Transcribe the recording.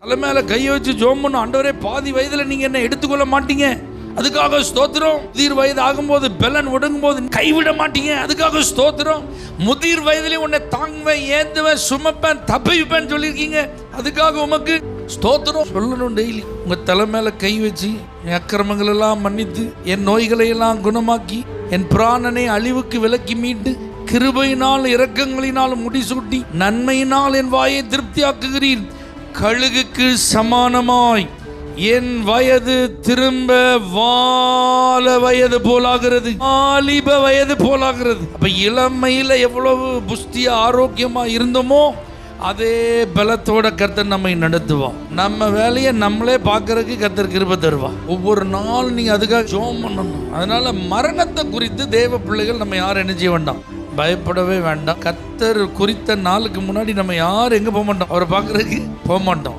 தலை மேல கையை வச்சு ஜெபம் பண்ண, ஆண்டவரே பாதி வயதுல நீங்க என்ன எடுத்துக்கொள்ள மாட்டீங்க, அதுக்காக ஸ்தோத்திரம். முதிர் வயது ஆகும்போது பெலன் ஒடுங்கும் போது கைவிட மாட்டீங்க, அதுக்காக ஸ்தோத்திரம். முதிர் வயதிலே உன்னை தாங்குவேன், ஏந்துவேன், சுமப்பேன், தப்பிப்பேன் சொல்லியிருக்கீங்க, அதுக்காக உமக்கு ஸ்தோத்திரம் சொல்லணும். டெய்லி உங்க தலை மேல கை வச்சு என் அக்கிரமங்கள் எல்லாம் மன்னித்து, என் நோய்களை எல்லாம் குணமாக்கி, என் பிராணனை அழிவுக்கு விலக்கி மீட்டு, கிருபையினால் இரக்கங்களினால் முடிசூட்டி, நன்மையினால் என் வாயை திருப்தியாக்குகிறீர். கழுகுக்கு சமானமாய் என் வயது திரும்ப வால வயது போலாகிறது, வாலிப வயது போலாகிறது. அப்ப இளமையில எவ்வளவு புஷ்டியா ஆரோக்கியமா இருந்தோமோ அதே பலத்தோட கர்த்தர் நம்மை நடத்துவான். நம்ம வேலையை நம்மளே பார்க்கறதுக்கு கர்த்தர் கிருபை தருவா. ஒவ்வொரு நாள் நீங்க அதுக்காக ஜெபம் பண்ணணும். அதனால மரணத்தை குறித்து தேவ பிள்ளைகள் நம்ம யாரும் என்ன செய்ய வேண்டாம், பயப்படவே வேண்டாம். கர்த்தர் குறித்த நாளுக்கு முன்னாடி நம்ம யாரும் எங்க போக மாட்டோம், அவரை பார்க்கறதுக்கு போக மாட்டோம்.